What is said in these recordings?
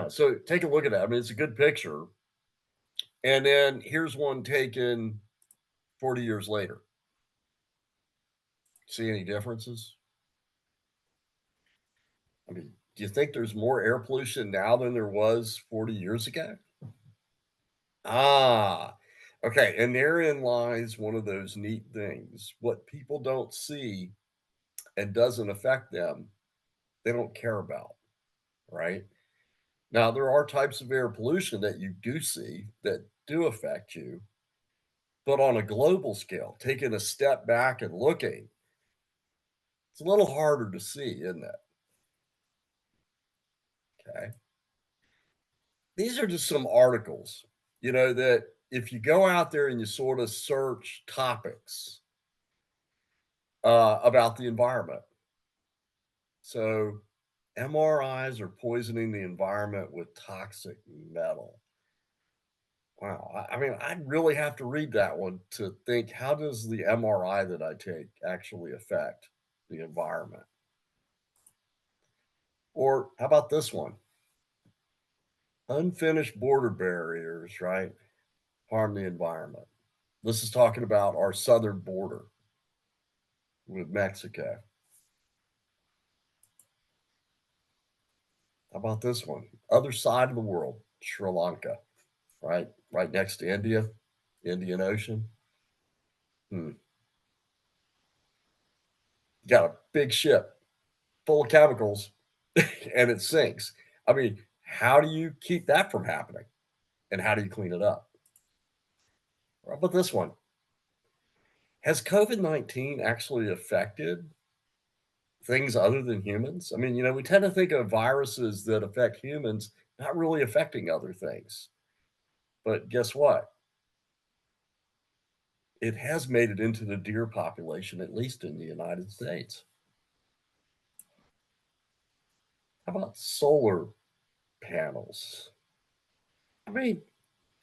Yeah, so take a look at that. I mean, it's a good picture. And then here's one taken 40 years later. See any differences? I mean, do you think there's more air pollution now than there was 40 years ago? Ah, okay. And therein lies one of those neat things. What people don't see and doesn't affect them, they don't care about, right? Now, there are types of air pollution that you do see that do affect you, but on a global scale, taking a step back and looking, it's a little harder to see, isn't it? Okay. These are just some articles, that if you go out there and you sort of search topics about the environment. So, MRIs are poisoning the environment with toxic metal. Wow. I mean, I'd really have to read that one to think, how does the MRI that I take actually affect the environment? Or how about this one? Unfinished border barriers, right? Harm the environment. This is talking about our southern border with Mexico. How about this one? Other side of the world, Sri Lanka, right? Right next to India, Indian Ocean. Hmm. Got a big ship full of chemicals and it sinks. I mean, how do you keep that from happening? And how do you clean it up? How about this one? Has COVID-19 actually affected things other than humans? I mean, we tend to think of viruses that affect humans not really affecting other things. But guess what? It has made it into the deer population, at least in the United States. How about solar panels? I mean,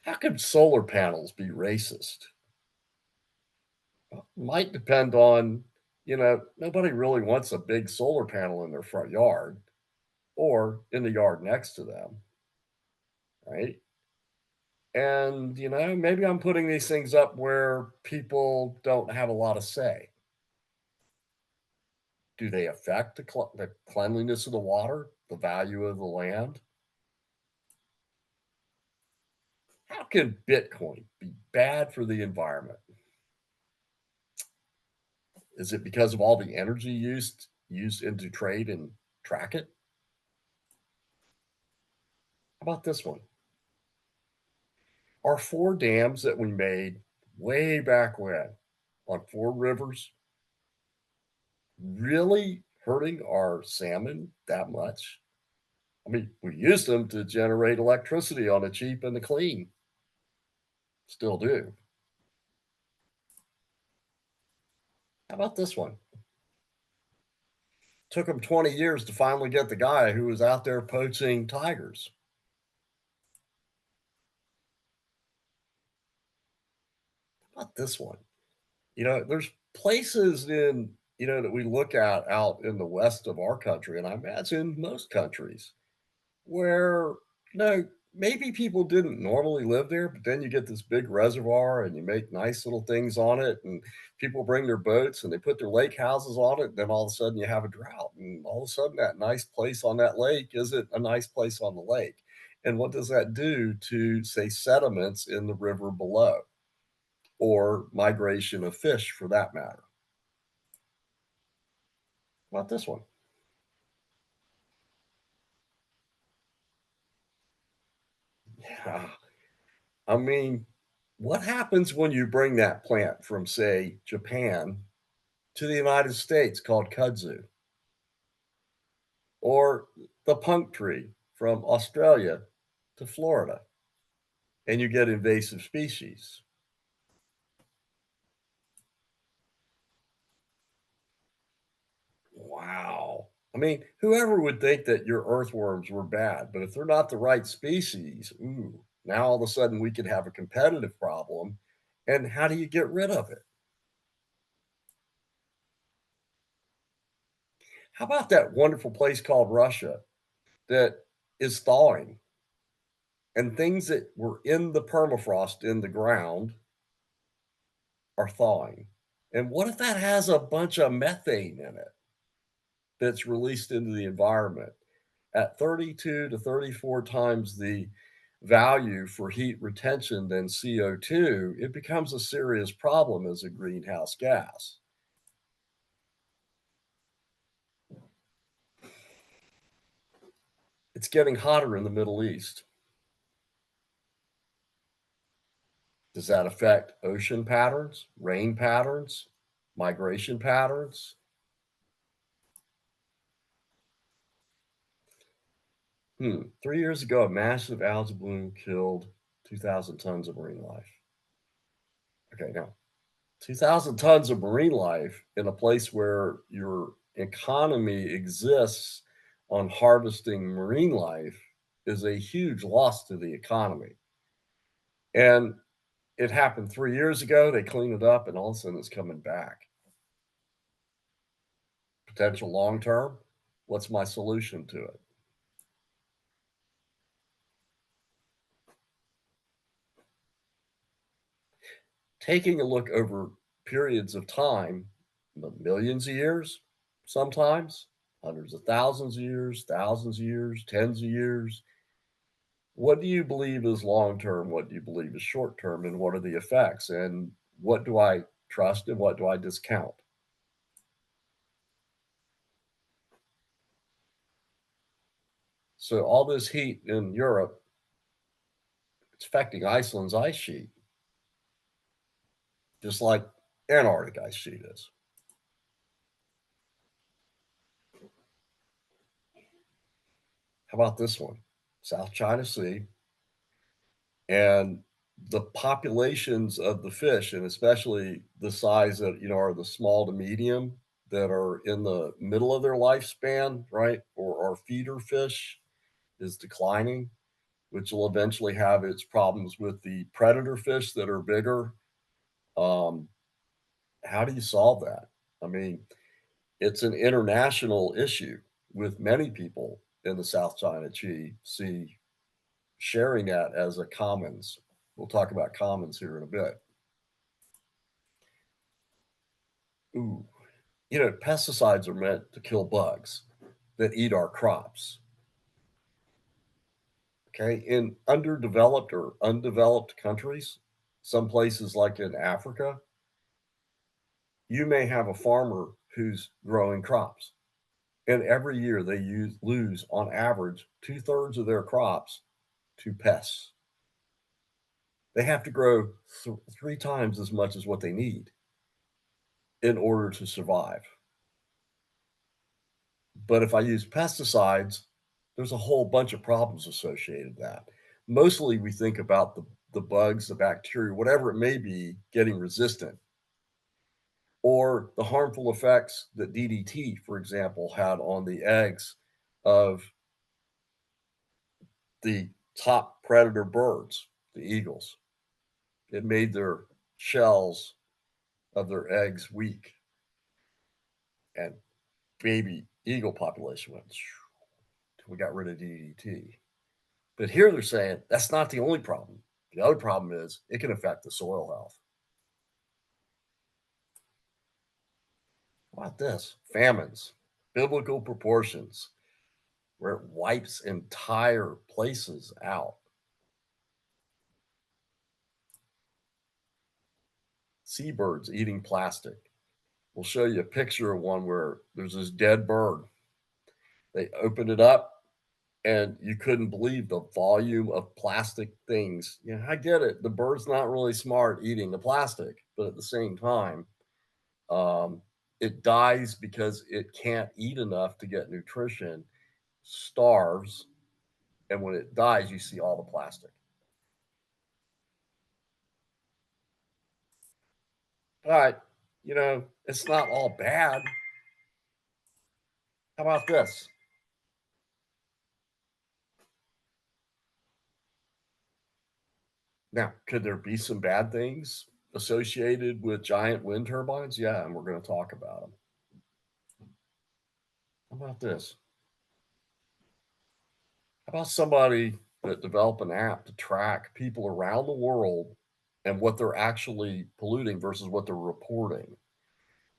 how could solar panels be racist? Well, might depend on, nobody really wants a big solar panel in their front yard or in the yard next to them, right? And, maybe I'm putting these things up where people don't have a lot of say. Do they affect the cleanliness of the water, the value of the land? How can Bitcoin be bad for the environment? Is it because of all the energy used into trade and track it? How about this one? Are 4 dams that we made way back when on 4 rivers really hurting our salmon that much? I mean, we used them to generate electricity on the cheap and the clean. Still do. How about this one? Took them 20 years to finally get the guy who was out there poaching tigers. How about this one? There's places that we look at out in the west of our country, and I imagine most countries, where, maybe people didn't normally live there, but then you get this big reservoir and you make nice little things on it, and people bring their boats and they put their lake houses on it. And then all of a sudden you have a drought, and all of a sudden that nice place on that lake isn't a nice place on the lake. And what does that do to, say, sediments in the river below or migration of fish for that matter? How about this one? Yeah. I mean, what happens when you bring that plant from, say, Japan to the United States called kudzu, or the punk tree from Australia to Florida, and you get invasive species? Wow. I mean, whoever would think that your earthworms were bad, but if they're not the right species, ooh, now all of a sudden we could have a competitive problem. And how do you get rid of it? How about that wonderful place called Russia that is thawing? And things that were in the permafrost in the ground are thawing. And what if that has a bunch of methane in it that's released into the environment? At 32 to 34 times the value for heat retention than CO2, it becomes a serious problem as a greenhouse gas. It's getting hotter in the Middle East. Does that affect ocean patterns, rain patterns, migration patterns? 3 years ago, a massive algae bloom killed 2,000 tons of marine life. Okay, now 2,000 tons of marine life in a place where your economy exists on harvesting marine life is a huge loss to the economy. And it happened 3 years ago. They cleaned it up, and all of a sudden it's coming back. Potential long term. What's my solution to it? Taking a look over periods of time, millions of years, sometimes hundreds of thousands of years, tens of years. What do you believe is long term? What do you believe is short term? And what are the effects? And what do I trust and what do I discount? So, all this heat in Europe, it's affecting Iceland's ice sheet, just like Antarctic ice sheet is. How about this one? South China Sea and the populations of the fish, and especially the size that are the small to medium that are in the middle of their lifespan, right? Or feeder fish is declining, which will eventually have its problems with the predator fish that are bigger. Um, how do you solve that? I mean, it's an international issue with many people in the South China Sea sharing that as a commons. We'll talk about commons here in a bit. Ooh, pesticides are meant to kill bugs that eat our crops. Okay. In underdeveloped or undeveloped countries, some places like in Africa, you may have a farmer who's growing crops. And every year they lose on average two-thirds of their crops to pests. They have to grow three times as much as what they need in order to survive. But if I use pesticides, there's a whole bunch of problems associated with that. Mostly we think about the bugs, the bacteria, whatever it may be, getting resistant, or the harmful effects that DDT, for example, had on the eggs of the top predator birds, the eagles. It made their shells of their eggs weak, and baby eagle population went. We got rid of DDT. But here they're saying that's not the only problem. The other problem is it can affect the soil health. How about this? Famines, biblical proportions, where it wipes entire places out. Seabirds eating plastic. We'll show you a picture of one where there's this dead bird. They opened it up and you couldn't believe the volume of plastic things. Yeah, I get it. The bird's not really smart eating the plastic, but at the same time, um, it dies because it can't eat enough to get nutrition, starves, and when it dies, you see all the plastic. But, it's not all bad. How about this? Now, could there be some bad things associated with giant wind turbines? Yeah, and we're going to talk about them. How about this? How about somebody that develop an app to track people around the world and what they're actually polluting versus what they're reporting.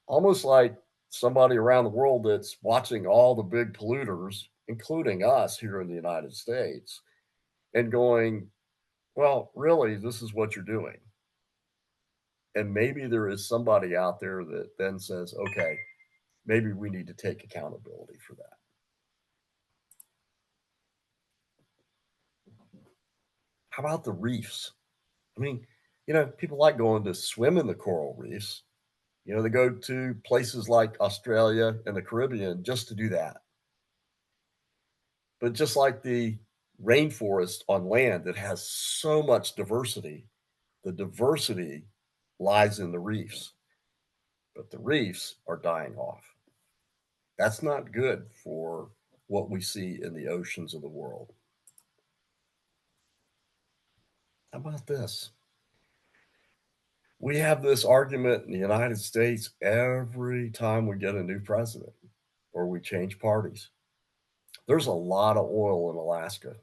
Almost like somebody around the world that's watching all the big polluters, including us here in the United States, and going, well, really, this is what you're doing. And maybe there is somebody out there that then says, okay, maybe we need to take accountability for that. How about the reefs? I mean, people like going to swim in the coral reefs. They go to places like Australia and the Caribbean just to do that. But just like the rainforest on land that has so much diversity, the diversity lies in the reefs, but the reefs are dying off. That's not good for what we see in the oceans of the world. How about this? We have this argument in the United States every time we get a new president or we change parties. There's a lot of oil in Alaska.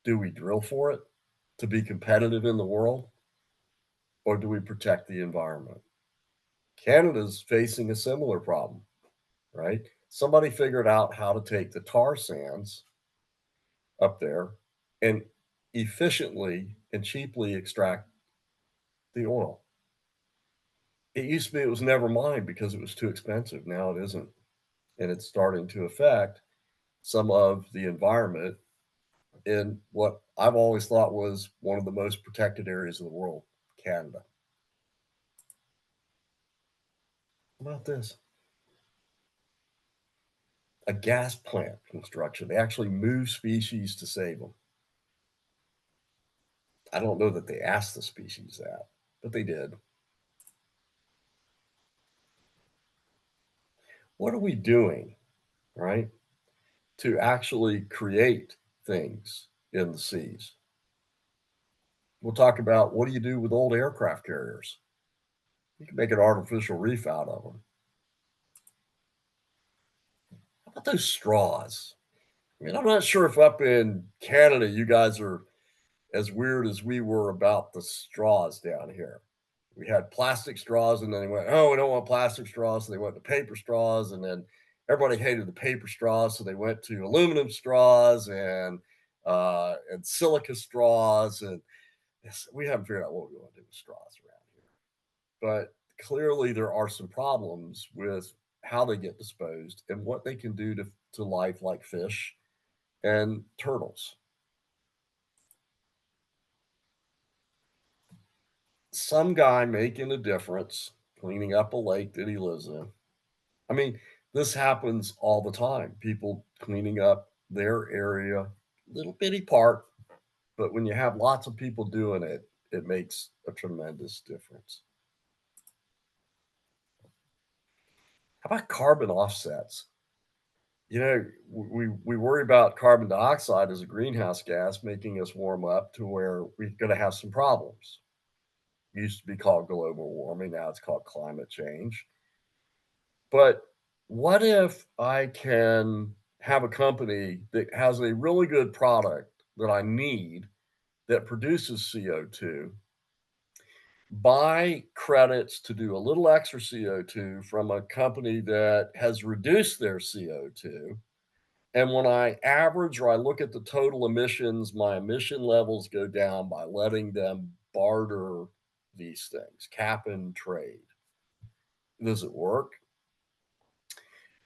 Do we drill for it to be competitive in the world, or do we protect the environment? Canada's facing a similar problem, right? Somebody figured out how to take the tar sands up there and efficiently and cheaply extract the oil. It used to be it was never mined because it was too expensive. Now it isn't. And it's starting to affect some of the environment in what I've always thought was one of the most protected areas of the world, Canada. How about this? A gas plant construction. They actually move species to save them. I don't know that they asked the species that, but they did. What are we doing, right, to actually create things in the seas? We'll talk about what do you do with old aircraft carriers? You can make an artificial reef out of them. How about those straws? I mean, I'm not sure if up in Canada you guys are as weird as we were about the straws down here. We had plastic straws, and then they went, "Oh, we don't want plastic straws," so they went to paper straws, and then everybody hated the paper straws, so they went to aluminum straws and silica straws, and we haven't figured out what we want to do with straws around here. But clearly, there are some problems with how they get disposed and what they can do to life, like fish and turtles. Some guy making a difference, cleaning up a lake that he lives in. I mean, this happens all the time. People cleaning up their area, little bitty part, but when you have lots of people doing it, it makes a tremendous difference. How about carbon offsets? We worry about carbon dioxide as a greenhouse gas making us warm up to where we're going to have some problems. It used to be called global warming, now it's called climate change. But what if I can have a company that has a really good product that I need that produces CO2, buy credits to do a little extra CO2 from a company that has reduced their CO2. And when I average or I look at the total emissions, my emission levels go down by letting them barter these things, cap and trade. Does it work?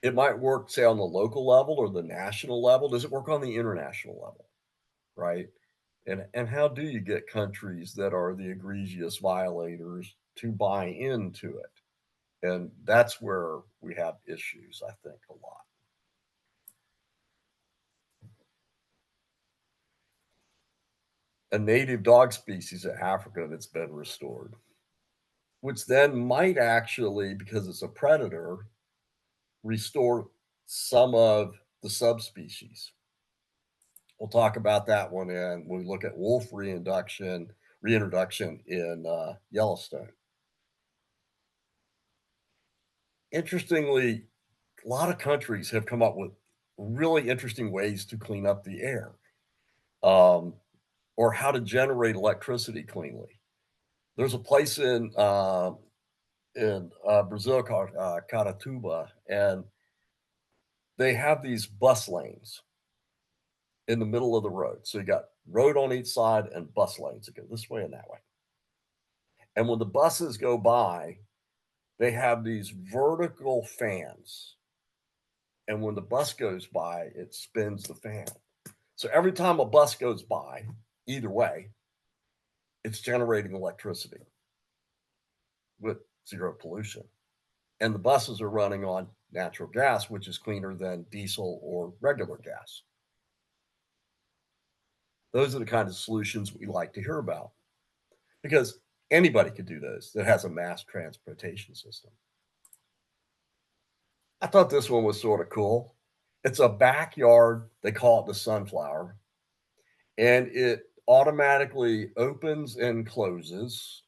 It might work, say, on the local level or the national level. Does it work on the international level? Right. And how do you get countries that are the egregious violators to buy into it? And that's where we have issues, I think, a lot. A native dog species in Africa that's been restored, which then might actually, because it's a predator, restore some of the subspecies. We'll talk about that one and when we look at wolf reintroduction in Yellowstone. Interestingly, a lot of countries have come up with really interesting ways to clean up the air. um, or how to generate electricity cleanly. There's a place in Brazil called Caratuba, and they have these bus lanes in the middle of the road. So you got road on each side and bus lanes that go this way and that way. And when the buses go by, they have these vertical fans. And when the bus goes by, it spins the fan. So every time a bus goes by, either way, it's generating electricity with zero pollution. And the buses are running on natural gas, which is cleaner than diesel or regular gas. Those are the kind of solutions we like to hear about because anybody could do those that has a mass transportation system. I thought this one was sort of cool. It's a backyard, they call it the sunflower, and it automatically opens and closes,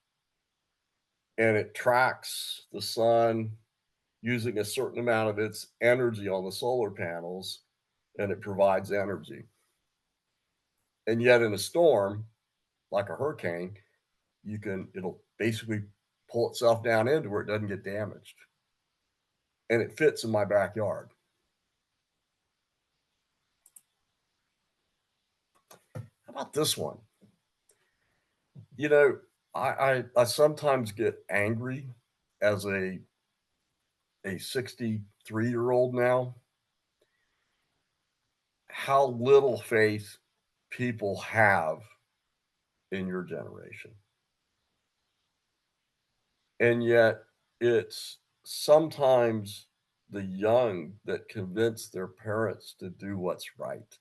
and it tracks the sun using a certain amount of its energy on the solar panels, and it provides energy. And yet in a storm, like a hurricane, it'll basically pull itself down into where it doesn't get damaged. And it fits in my backyard. How about this one? You know, I sometimes get angry as a 63-year-old now, how little faith people have in your generation. And yet it's sometimes the young that convince their parents to do what's right.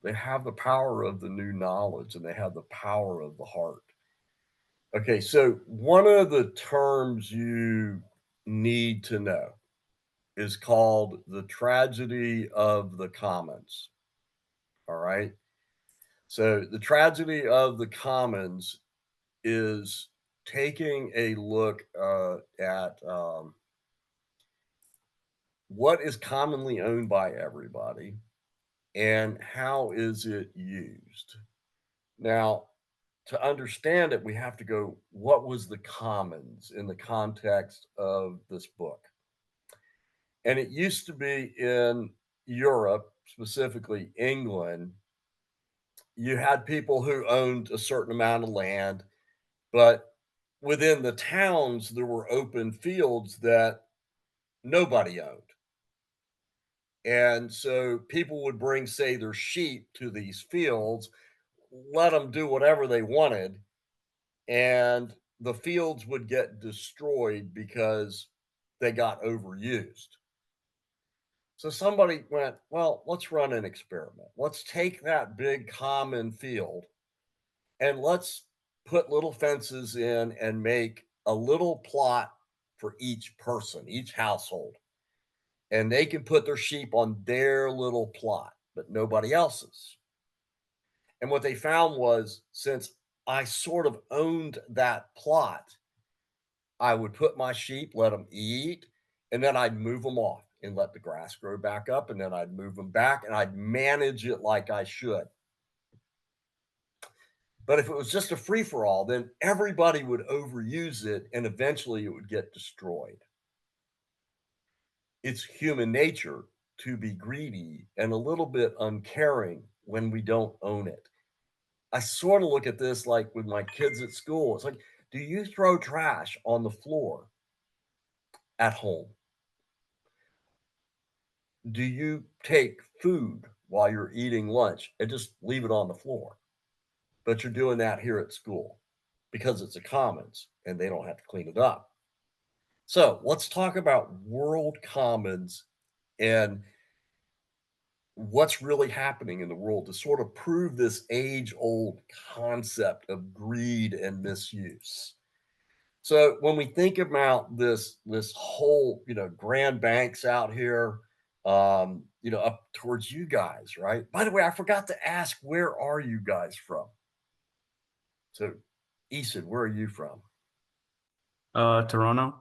They have the power of the new knowledge and they have the power of the heart. Okay, so one of the terms you need to know is called the tragedy of the commons. All right. So the tragedy of the commons is taking a look at what is commonly owned by everybody and how is it used. Now, to understand it, we have to go, what was the commons in the context of this book? And it used to be in Europe, specifically England, you had people who owned a certain amount of land, but within the towns, there were open fields that nobody owned. And so people would bring, say, their sheep to these fields, let them do whatever they wanted, and the fields would get destroyed because they got overused. So somebody went, well, let's run an experiment. Let's take that big common field and let's put little fences in and make a little plot for each person, each household. And they can put their sheep on their little plot, but nobody else's. And what they found was since I sort of owned that plot, I would put my sheep, let them eat, and then I'd move them off and let the grass grow back up. And then I'd move them back and I'd manage it like I should. But if it was just a free for all, then everybody would overuse it and eventually it would get destroyed. It's human nature to be greedy and a little bit uncaring when we don't own it. I sort of look at this like with my kids at school. It's like, do you throw trash on the floor at home? Do you take food while you're eating lunch and just leave it on the floor? But you're doing that here at school because it's a commons and they don't have to clean it up. So let's talk about world commons and what's really happening in the world to sort of prove this age old concept of greed and misuse. So when we think about this whole, Grand Banks out here, up towards you guys, right? By the way, I forgot to ask, where are you guys from? So, Easton, where are you from? Toronto.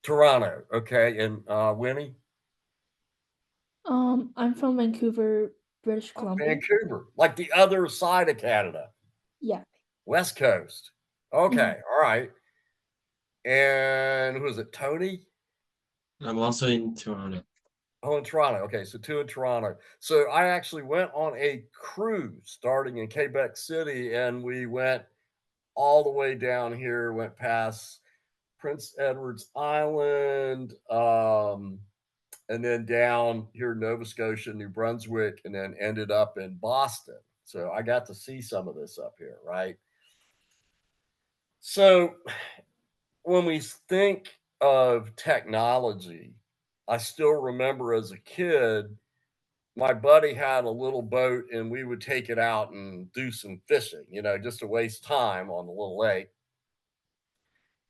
Toronto, okay, and Winnie, I'm from Vancouver. British Oh, Columbia. Vancouver, like the other side of Canada, Yeah. West Coast. Mhm. Okay, all right. And who is it? Tony? I'm also in Toronto. Oh, in Toronto. Okay, so 2 in Toronto. So I actually went on a cruise starting in Quebec City, and we went all the way down here, went past Prince Edward's Island, and then down here in Nova Scotia, New Brunswick, and then ended up in Boston. So I got to see some of this up here, right? So when we think of technology, I still remember as a kid, my buddy had a little boat and we would take it out and do some fishing, just to waste time on the little lake.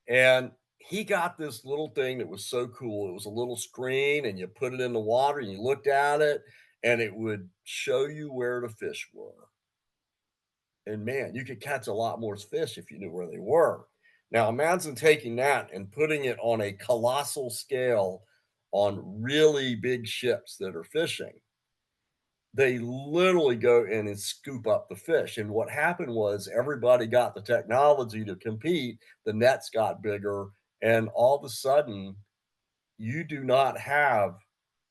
And he got this little thing that was so cool. It was a little screen and you put it in the water and you looked at it and it would show you where the fish were. And man, you could catch a lot more fish if you knew where they were. Now imagine taking that and putting it on a colossal scale on really big ships that are fishing. They literally go in and scoop up the fish. And what happened was everybody got the technology to compete, the nets got bigger, and all of a sudden, you do not have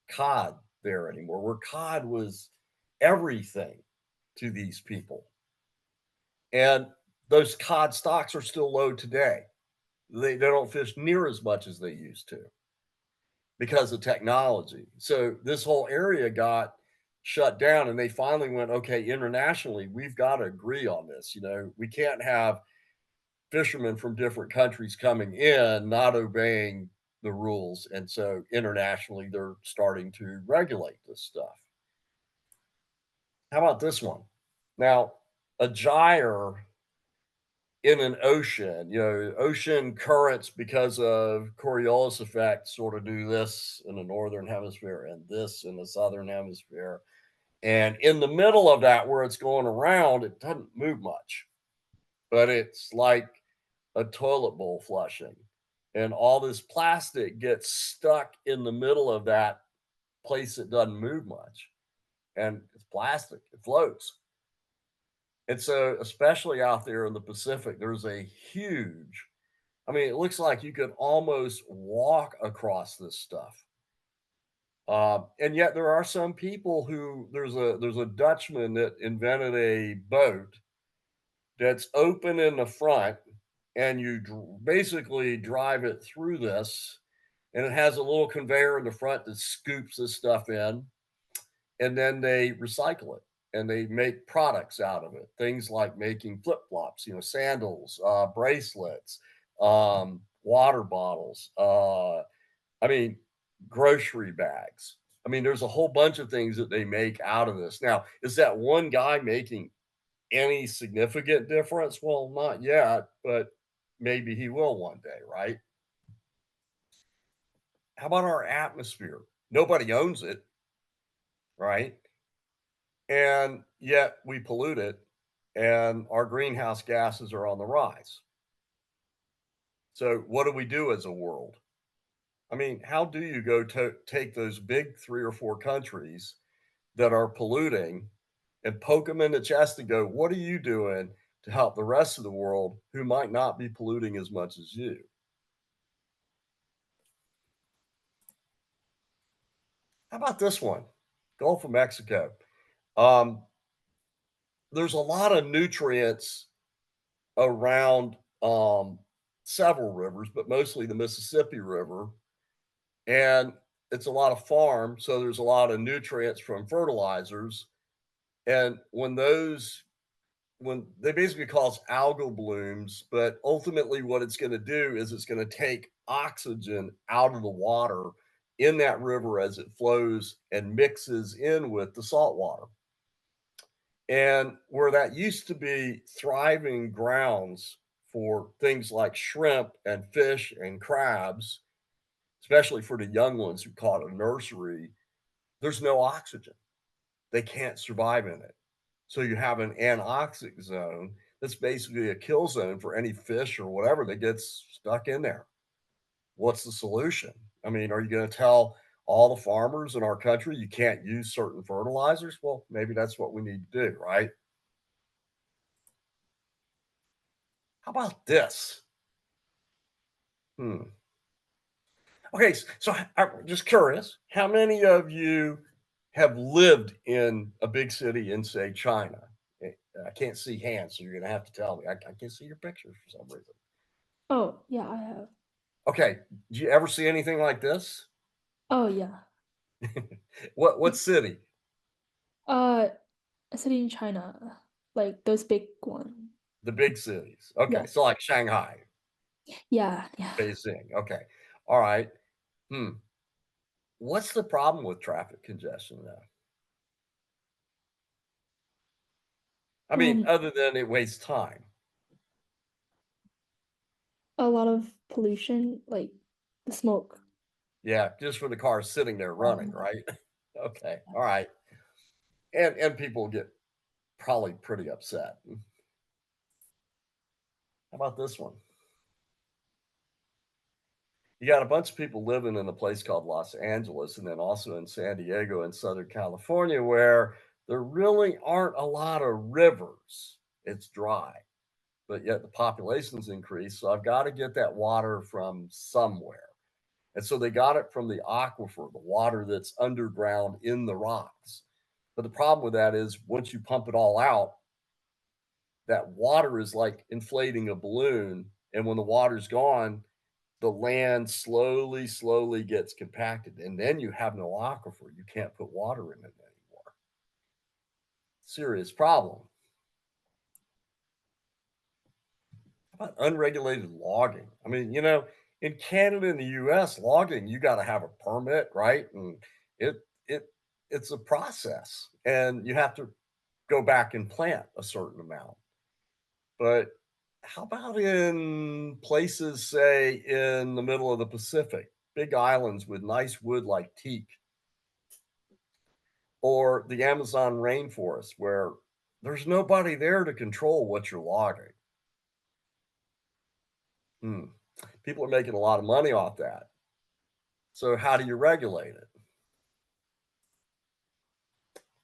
cod there anymore, where cod was everything to these people. And those cod stocks are still low today. They don't fish near as much as they used to because of technology. So this whole area got shut down and they finally went, okay, internationally, we've got to agree on this. We can't have fishermen from different countries coming in not obeying the rules. And so internationally, they're starting to regulate this stuff. How about this one? Now, a gyre in an ocean, ocean currents because of Coriolis effect sort of do this in the northern hemisphere and this in the southern hemisphere. And in the middle of that, where it's going around, it doesn't move much, but it's like a toilet bowl flushing. And all this plastic gets stuck in the middle of that place that doesn't move much. And it's plastic, it floats. And so, especially out there in the Pacific, there's a huge, I mean, it looks like you could almost walk across this stuff. And yet there are some people who there's a Dutchman that invented a boat that's open in the front, and you basically drive it through this, and it has a little conveyor in the front that scoops this stuff in, and then they recycle it and they make products out of it. Things like making flip flops, sandals, bracelets, water bottles. I mean, grocery bags. I mean, there's a whole bunch of things that they make out of this. Now, is that one guy making any significant difference? Well, not yet, but maybe he will one day, right? How about our atmosphere? Nobody owns it, right? And yet we pollute it, and our greenhouse gases are on the rise. So, what do we do as a world? I mean, how do you go to take those big 3 or 4 countries that are polluting and poke them in the chest and go, what are you doing to help the rest of the world who might not be polluting as much as you? How about this one? Gulf of Mexico. Um, there's a lot of nutrients around several rivers, but mostly the Mississippi River. And it's a lot of farm. So there's a lot of nutrients from fertilizers. And when they basically cause algal blooms, but ultimately what it's going to do is it's going to take oxygen out of the water in that river as it flows and mixes in with the salt water. And where that used to be thriving grounds for things like shrimp and fish and crabs, especially for the young ones who caught a nursery, there's no oxygen. They can't survive in it. So you have an anoxic zone that's basically a kill zone for any fish or whatever that gets stuck in there. What's the solution? I mean, are you going to tell all the farmers in our country, you can't use certain fertilizers. Well, maybe that's what we need to do, right? How about this? Hmm. Okay, so I'm just curious, how many of you have lived in a big city in, say, China? Eh, I can't see hands, so you're gonna have to tell me. I can't see your pictures for some reason. Oh, yeah, I have. Okay, did you ever see anything like this? Oh, yeah. What city? Uh, a city in China, like those big one. The big cities. Okay, Yeah. so like Shanghai, Yeah, yeah. Beijing. Okay, all right. Hmm. What's the problem with traffic congestion now? I mean, Um, other than it wastes time. a lot of pollution, like the smoke. Yeah, just for the cars sitting there running, Um, right? Okay, all right. And people get probably pretty upset. How about this one? You got a bunch of people living in a place called Los Angeles and then also in San Diego and Southern California where there really aren't a lot of rivers. It's dry, but yet the population's increased. So I've got to get that water from somewhere. And so they got it from the aquifer, the water that's underground in the rocks. But the problem with that is once you pump it all out, that water is like inflating a balloon. And when the water's gone, the land slowly, slowly gets compacted. And then you have no aquifer. You can't put water in it anymore. Serious problem. How about unregulated logging? I mean, in Canada and the US, logging, you got to have a permit, right? And it it it's a process. And you have to go back and plant a certain amount. But how about in places, say, in the middle of the Pacific, big islands with nice wood like teak, or the Amazon rainforest where there's nobody there to control what you're logging? Hmm. People are making a lot of money off that. So, how do you regulate it?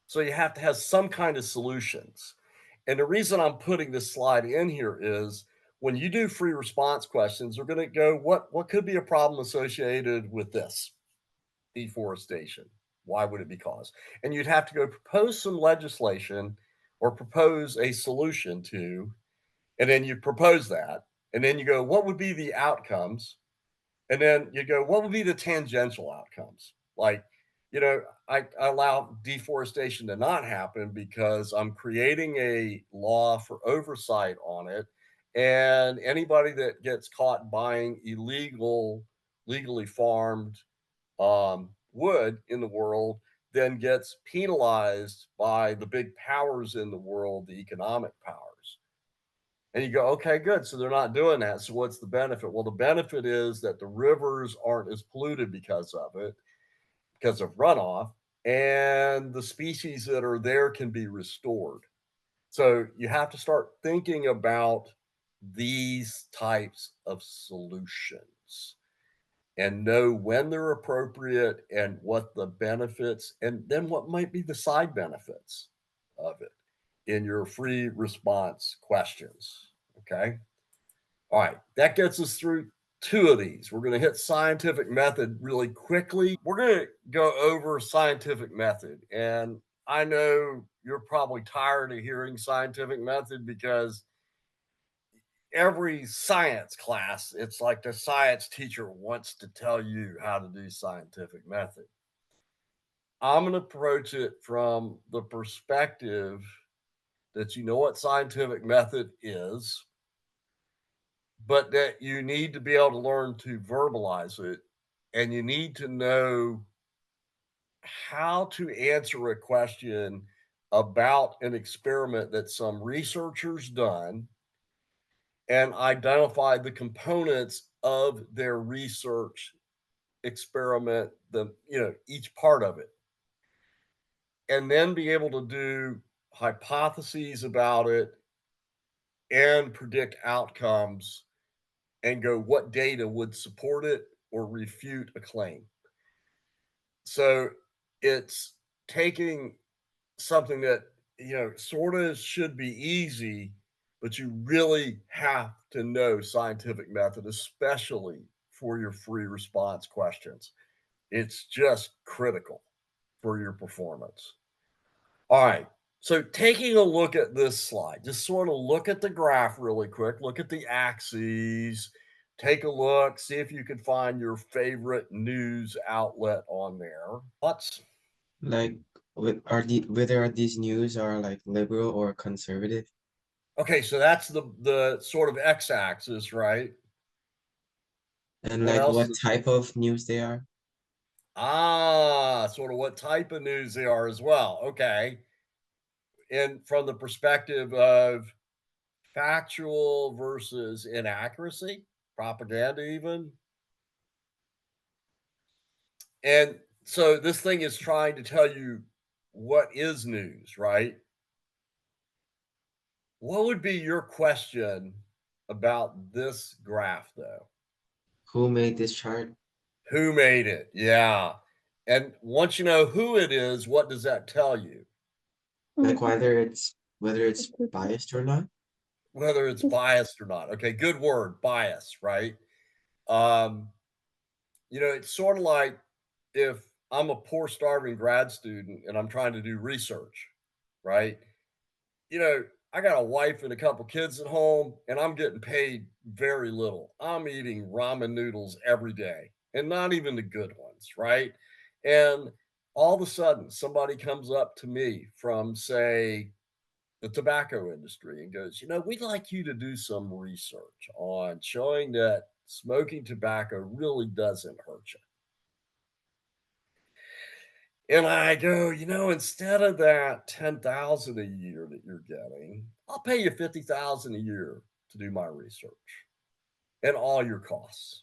So, you have to have some kind of solutions. And the reason I'm putting this slide in here is when you do free response questions, they're going to go, what could be a problem associated with this? Deforestation. Why would it be caused? And you'd have to go propose some legislation or propose a solution to, and then you propose that. And then you go, what would be the outcomes? And then you go, what would be the tangential outcomes? Like, I allow deforestation to not happen because I'm creating a law for oversight on it. And anybody that gets caught buying legally farmed wood in the world then gets penalized by the big powers in the world, the economic powers. And you go, okay, good. So they're not doing that. So what's the benefit? Well, the benefit is that the rivers aren't as polluted because of it, because of runoff, and the species that are there can be restored. So you have to start thinking about these types of solutions and know when they're appropriate and what the benefits and then what might be the side benefits of it in your free response questions. Okay. All right. That gets us through two of these. We're going to hit scientific method really quickly. We're going to go over scientific method. And I know you're probably tired of hearing scientific method because every science class, it's like the science teacher wants to tell you how to do scientific method. I'm going to approach it from the perspective that you know what scientific method is, but that you need to be able to learn to verbalize it and you need to know how to answer a question about an experiment that some researchers done and identify the components of their research experiment, each part of it, and then be able to do hypotheses about it and predict outcomes and go what data would support it or refute a claim. So it's taking something that, sort of should be easy, but you really have to know scientific method, especially for your free response questions. It's just critical for your performance. All right. So taking a look at this slide, just sort of look at the graph really quick, look at the axes, take a look, see if you can find your favorite news outlet on there. Thoughts? Like, whether these news are like liberal or conservative? Okay, so that's the sort of x-axis, right? And What like else what is type of news they are? sort of what type of news they are as well. Okay. And from the perspective of factual versus inaccuracy, propaganda even. And so this thing is trying to tell you what is news, right? What would be your question about this graph though? Who made this chart? Who made it? Yeah. And once you know who it is, what does that tell you? Like Mm, whether it's it's- biased or not? Whether it's it's- biased or not. Okay, good word, bias, right? Um, it's sort of like if I'm a poor starving grad student and I'm trying to do research, right? I got a wife and a couple kids at home and I'm getting paid very little. I'm eating ramen noodles every day and not even the good ones, right? And all of a sudden somebody comes up to me from say the tobacco industry and goes, we'd like you to do some research on showing that smoking tobacco really doesn't hurt you. And I go, instead of that 10,000 a year that you're getting, I'll pay you 50,000 a year to do my research and all your costs.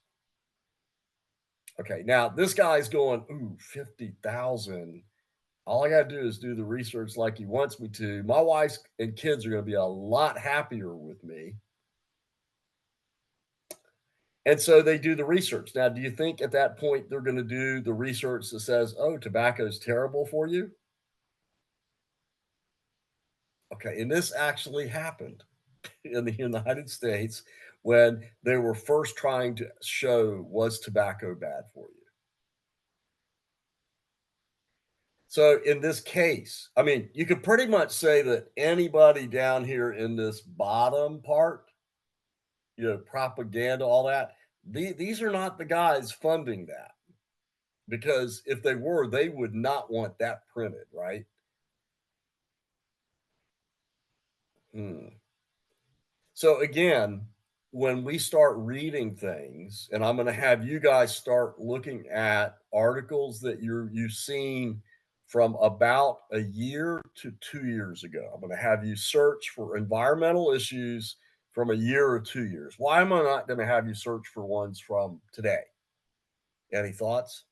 Okay, now this guy's going, ooh, 50,000. All I got to do is do the research like he wants me to. My wife and kids are going to be a lot happier with me. And so they do the research. Now, do you think at that point they're going to do the research that says, oh, tobacco is terrible for you? Okay, and this actually happened in the United States when they were first trying to show was tobacco bad for you. So in this case, I mean, you could pretty much say that anybody down here in this bottom part, propaganda, all that, these are not the guys funding that because if they were, they would not want that printed, right? Hmm. So again, when we start reading things, and I'm going to have you guys start looking at articles that you've seen from about a year to 2 years ago. I'm going to have you search for environmental issues from a year or 2 years. Why am I not going to have you search for ones from today? Any thoughts?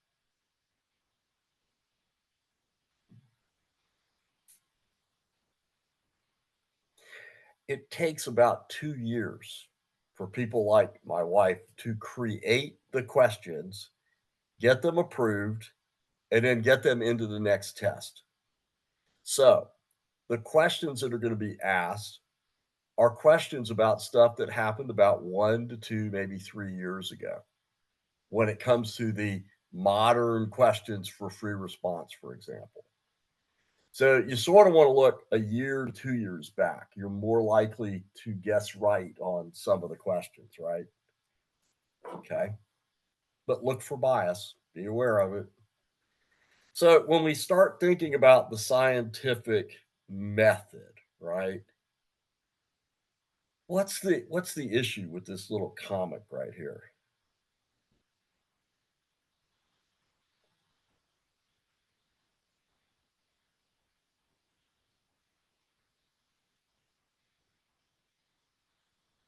It takes about 2 years for people like my wife to create the questions, get them approved, and then get them into the next test. So the questions that are going to be asked are questions about stuff that happened about 1 to 2, maybe 3 years ago when it comes to the modern questions for free response, for example. So you sort of want to look a year to 2 years back. You're more likely to guess right on some of the questions, right? Okay. But look for bias, be aware of it. So when we start thinking about the scientific method, right? What's the issue with this little comic right here?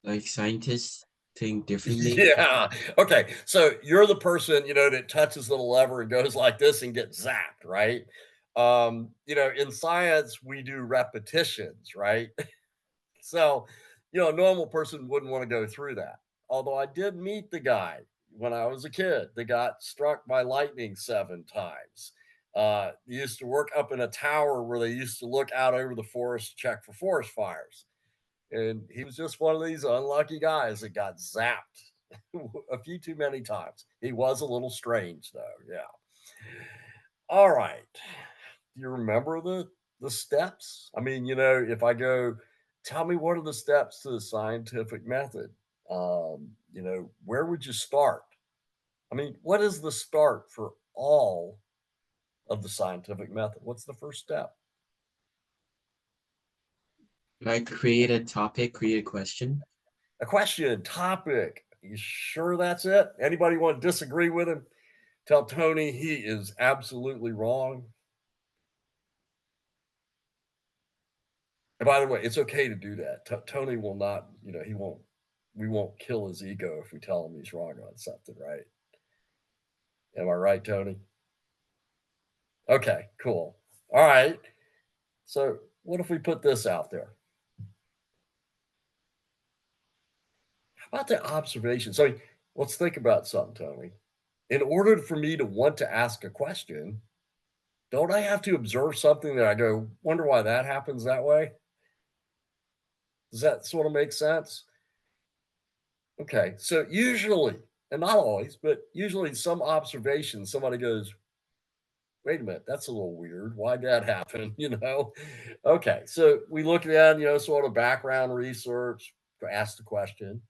Like scientists think differently? Yeah. Okay. So you're the person, that touches the lever and goes like this and gets zapped, right? In science, we do repetitions, right? So, a normal person wouldn't want to go through that. Although I did meet the guy when I was a kid that got struck by lightning 7 times. Used to work up in a tower where they used to look out over the forest to check for forest fires. And he was just one of these unlucky guys that got zapped a few too many times. He was a little strange though. Yeah. All right. Do you remember the steps? I mean, if I go, tell me what are the steps to the scientific method? Where would you start? I mean, what is the start for all of the scientific method? What's the first step? Like create a topic, create a question. A question, topic. You sure that's it? Anybody want to disagree with him? Tell Tony he is absolutely wrong. And by the way, it's okay to do that. Tony will not, we won't kill his ego if we tell him he's wrong on something, right? Am I right, Tony? Okay, cool. All right. So what if we put this out there? How about the observations? I mean, let's think about something, Tony. In order for me to want to ask a question, don't I have to observe something that I go, wonder why that happens that way? Does that sort of make sense? Okay, so usually, and not always, but usually some observation, somebody goes, wait a minute, that's a little weird. Why'd that happen? Okay, so we look at, sort of background research, ask the question.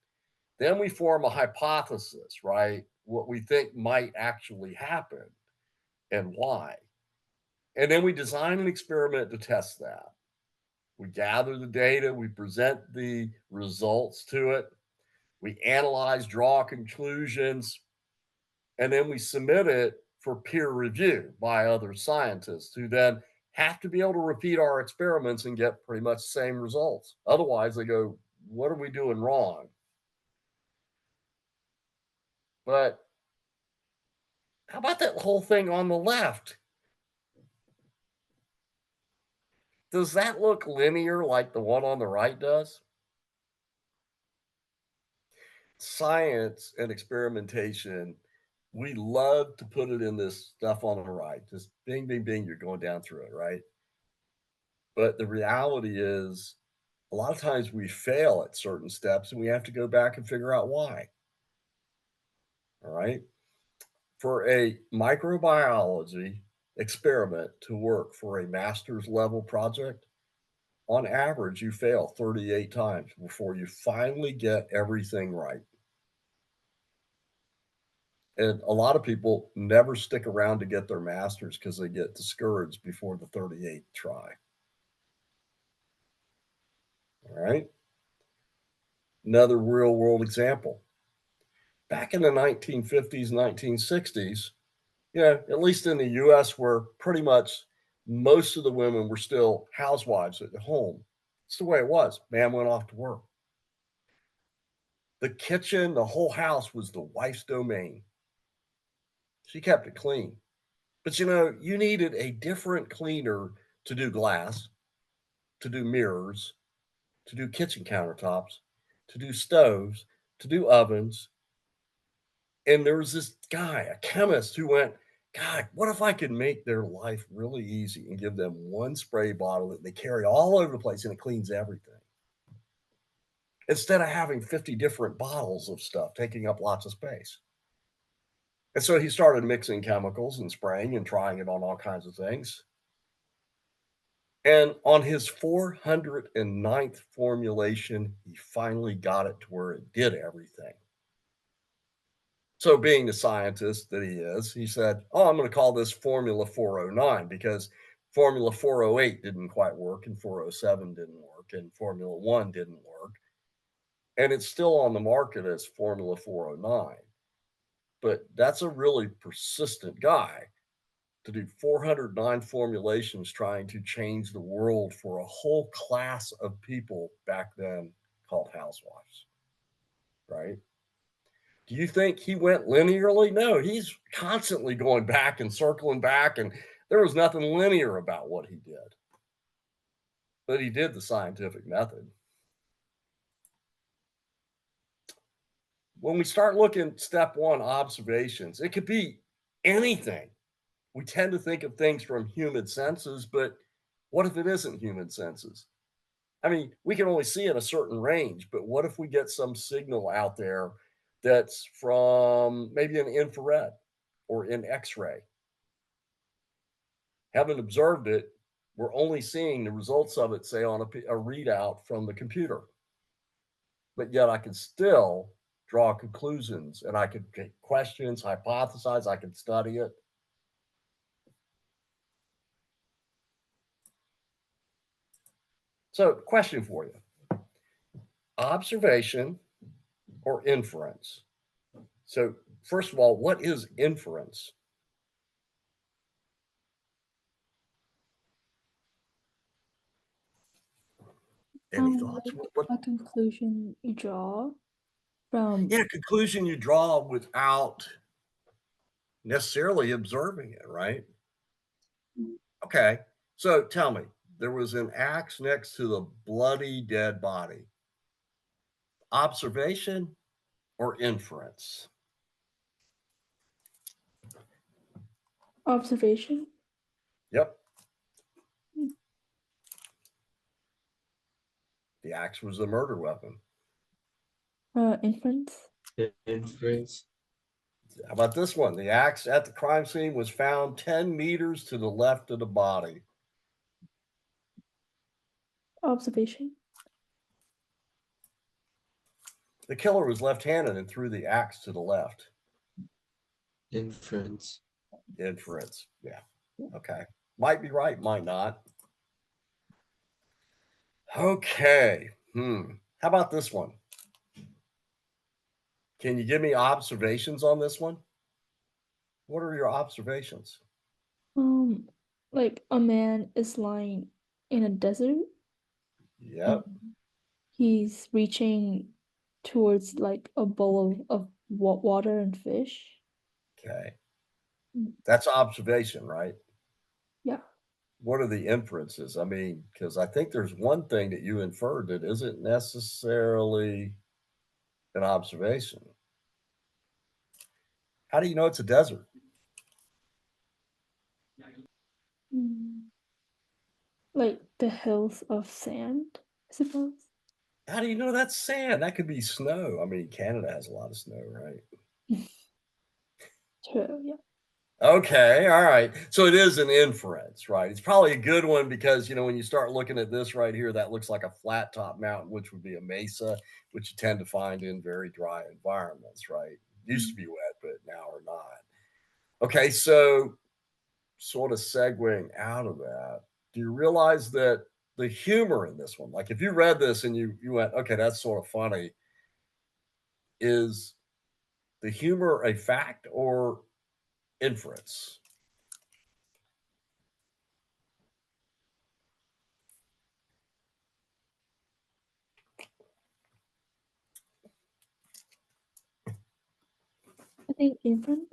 Then we form a hypothesis, right? What we think might actually happen and why. And then we design an experiment to test that. We gather the data, we present the results to it, we analyze, draw conclusions, and then we submit it for peer review by other scientists who then have to be able to repeat our experiments and get pretty much the same results. Otherwise, they go, what are we doing wrong? But how about that whole thing on the left? Does that look linear like the one on the right does? Science and experimentation, we love to put it in this stuff on the right. Just bing, bing, bing, you're going down through it, right? But the reality is, a lot of times we fail at certain steps and we have to go back and figure out why. All right. For a microbiology experiment to work for a master's level project, on average, you fail 38 times before you finally get everything right. And a lot of people never stick around to get their master's because they get discouraged before the 38th try. All right. Another real world example. Back in the 1950s, 1960s, at least in the US, where pretty much most of the women were still housewives at home. It's the way it was. Man went off to work. The kitchen, the whole house was the wife's domain. She kept it clean. But you needed a different cleaner to do glass, to do mirrors, to do kitchen countertops, to do stoves, to do ovens. And there was this guy, a chemist, who went, God, what if I could make their life really easy and give them one spray bottle that they carry all over the place and it cleans everything? Instead of having 50 different bottles of stuff taking up lots of space. And so he started mixing chemicals and spraying and trying it on all kinds of things. And on his 409th formulation, he finally got it to where it did everything. So being the scientist that he is, he said, oh, I'm going to call this Formula 409 because Formula 408 didn't quite work and 407 didn't work and Formula 1 didn't work. And it's still on the market as Formula 409. But that's a really persistent guy to do 409 formulations trying to change the world for a whole class of people back then called housewives, right? Do you think he went linearly? No, he's constantly going back and circling back, and there was nothing linear about what he did. But he did the scientific method. when we start looking step one, observations, it could be anything. We tend to think of things from human senses, but what if it isn't human senses? I mean, we can only see in a certain range, but what if we get some signal out there that's from maybe an infrared or in X-ray? Haven't observed it. We're only seeing the results of it, say, on a readout from the computer. But yet I can still draw conclusions and I could get questions, hypothesize, I can study it. So, question for you: observation or inference? So, first of all, what is inference? Any thoughts? Like a conclusion you draw from. Yeah, conclusion you draw without necessarily observing it, right? Okay. So tell me, there was an axe next to the bloody dead body. Observation or inference? Observation. Yep. Hmm. The axe was the murder weapon. Inference. Inference. How about this one? The axe at the crime scene was found 10 meters to the left of the body. Observation. The killer was left-handed and threw the axe to the left. Inference. Inference. Yeah. Okay. Might be right, might not. Okay. How about this one? Can you give me observations on this one? What are your observations? Like a man is lying in a desert. Yep. He's reaching towards like a bowl of water and fish. Okay. Mm. That's observation, right? Yeah. What are the inferences? I mean, because I think there's one thing that you inferred that isn't necessarily an observation. How do you know it's a desert? Like the hills of sand, I suppose. How do you know that's sand? That could be snow. I mean, Canada has a lot of snow, right? True, yeah. Okay, all right. So it is an inference, right? It's probably a good one because, when you start looking at this right here, that looks like a flat top mountain, which would be a mesa, which you tend to find in very dry environments, right? Used to be wet, but now are not. Okay, so sort of segueing out of that, do you realize that the humor in this one, like if you read this and you went, okay, that's sort of funny, is the humor a fact or inference? I think inference.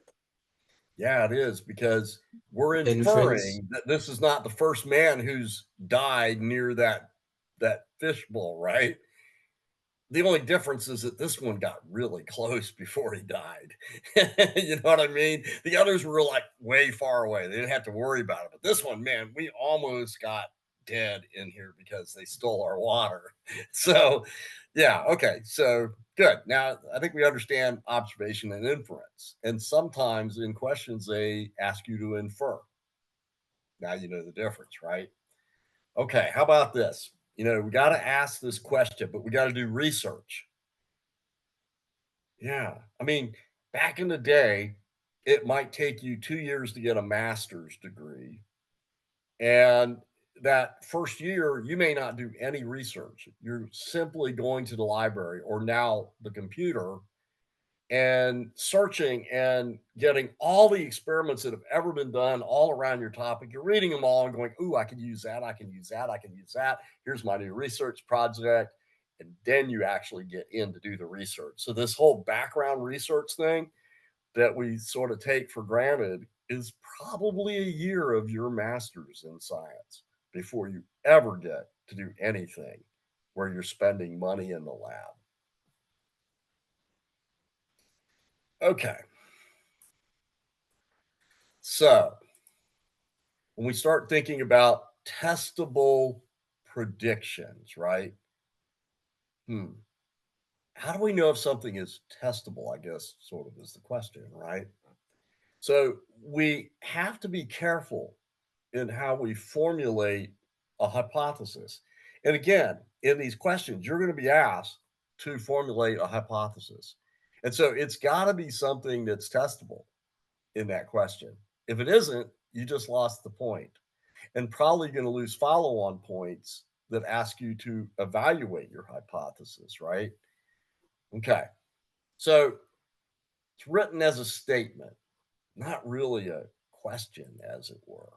Yeah, it is because we're Inference. inferring that this is not the first man who's died near that fishbowl, right? The only difference is that this one got really close before he died. You know what I mean? The others were like way far away. They didn't have to worry about it. But this one, man, we almost got dead in here because they stole our water. So, yeah, okay. So, good. Now, I think we understand observation and inference. And sometimes in questions, they ask you to infer. Now you know the difference, right? Okay, how about this? We got to ask this question, but we got to do research. Yeah. I mean, back in the day, it might take you 2 years to get a master's degree. And that first year, you may not do any research. You're simply going to the library or now the computer and searching and getting all the experiments that have ever been done all around your topic. You're reading them all and going, "Ooh, I can use that. I can use that. I can use that. Here's my new research project." And then you actually get in to do the research. So, this whole background research thing that we sort of take for granted is probably a year of your master's in science before you ever get to do anything where you're spending money in the lab. Okay. So when we start thinking about testable predictions, right? How do we know if something is testable? I guess sort of is the question, right? So we have to be careful in how we formulate a hypothesis. And again, in these questions, you're going to be asked to formulate a hypothesis. And so it's got to be something that's testable in that question. If it isn't, you just lost the point and probably going to lose follow on points that ask you to evaluate your hypothesis, right? Okay. So it's written as a statement, not really a question, as it were.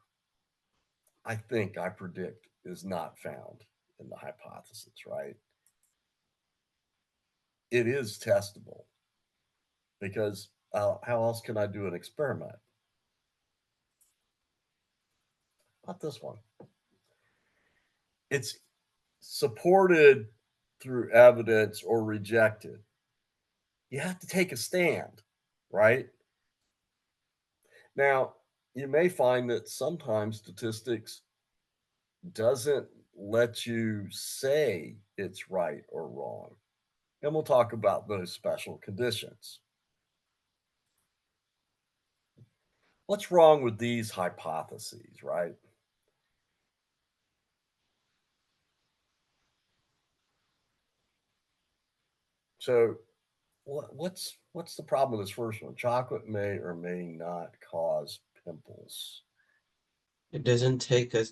I think I predict is not found in the hypothesis, right? It is testable because how else can I do an experiment? Not this one. It's supported through evidence or rejected. You have to take a stand, right? Now, you may find that sometimes statistics doesn't let you say it's right or wrong. And we'll talk about those special conditions. What's wrong with these hypotheses, right? So what's the problem with this first one? Chocolate may or may not cause pimples. It doesn't take a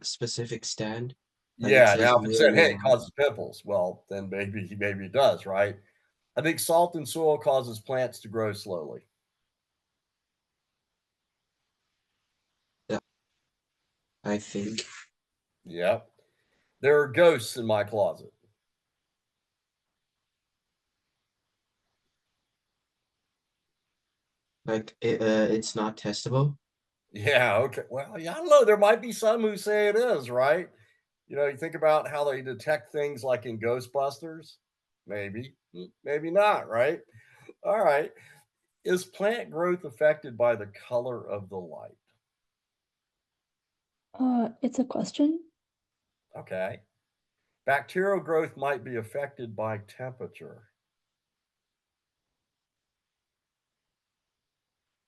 specific stand. Like it Yeah, says now if it said, may hey, or it may. causes pimples, well, then maybe it does, right? I think salt in soil causes plants to grow slowly. Yeah, I think. Yep. There are ghosts in my closet. Like it's not testable. Yeah, okay. Well, yeah, I don't know. There might be some who say it is, right? You know, you think about how they detect things like in Ghostbusters. Maybe, maybe not, right? All right. Is plant growth affected by the color of the light? It's a question. Okay. Bacterial growth might be affected by temperature.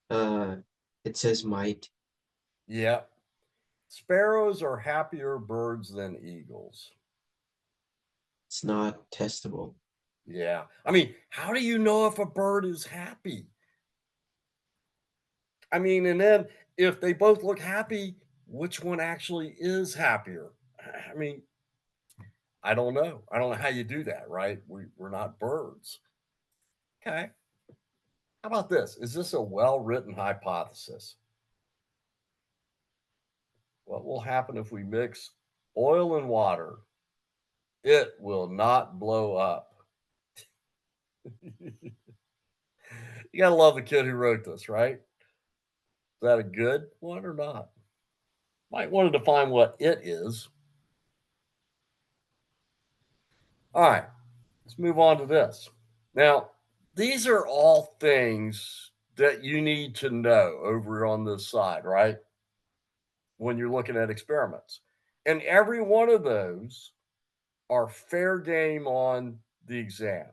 Uh, it says might. Yep. Sparrows are happier birds than eagles. It's not testable. Yeah. I mean, how do you know if a bird is happy? I mean, and then if they both look happy, which one actually is happier? I mean, I don't know. I don't know how you do that, right? We're not birds. Okay. How about this? Is this a well written hypothesis? What will happen if we mix oil and water? It will not blow up. You got to love the kid who wrote this, right? Is that a good one or not? Might want to define what it is. All right, let's move on to this. Now, these are all things that you need to know over on this side, right? When you're looking at experiments. And every one of those are fair game on the exam.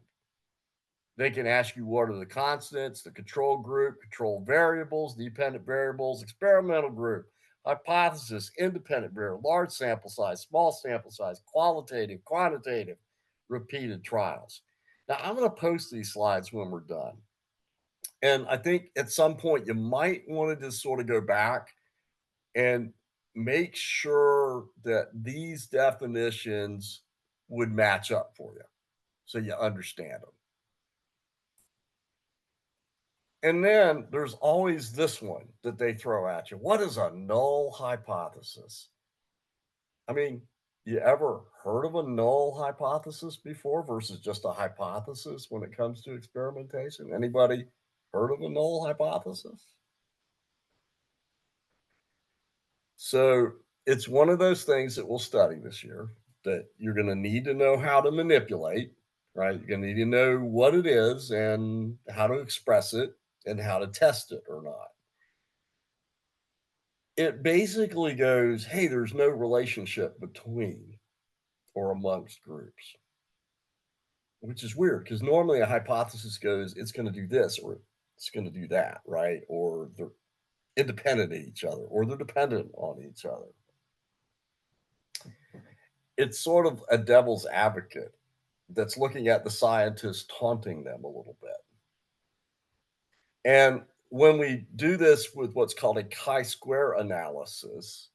They can ask you what are the constants, the control group, control variables, dependent variables, experimental group, hypothesis, independent variable, large sample size, small sample size, qualitative, quantitative, repeated trials. Now, I'm going to post these slides when we're done. And I think at some point you might want to just sort of go back and make sure that these definitions would match up for you so you understand them. And then there's always this one that they throw at you. What is a null hypothesis? I mean, you ever heard of a null hypothesis before versus just a hypothesis when it comes to experimentation? Anybody heard of a null hypothesis? So it's one of those things that we'll study this year that you're going to need to know how to manipulate. right? You're gonna need to know what it is and how to express it and how to test it or not. It basically goes, hey, there's no relationship between or amongst groups, which is weird because normally a hypothesis goes, it's going to do this or it's going to do that, right? Or they're independent of each other or they're dependent on each other. It's sort of a devil's advocate that's looking at the scientists taunting them a little bit. And when we do this with what's called a chi-square analysis,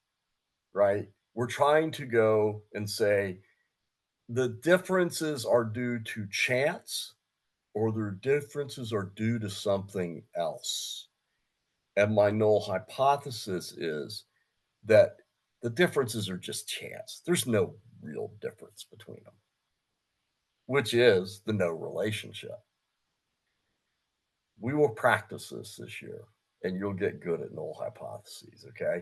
right, we're trying to go and say the differences are due to chance or their differences are due to something else. And my null hypothesis is that the differences are just chance. There's no real difference between them, which is the no relationship. We will practice this year and you'll get good at null hypotheses, okay?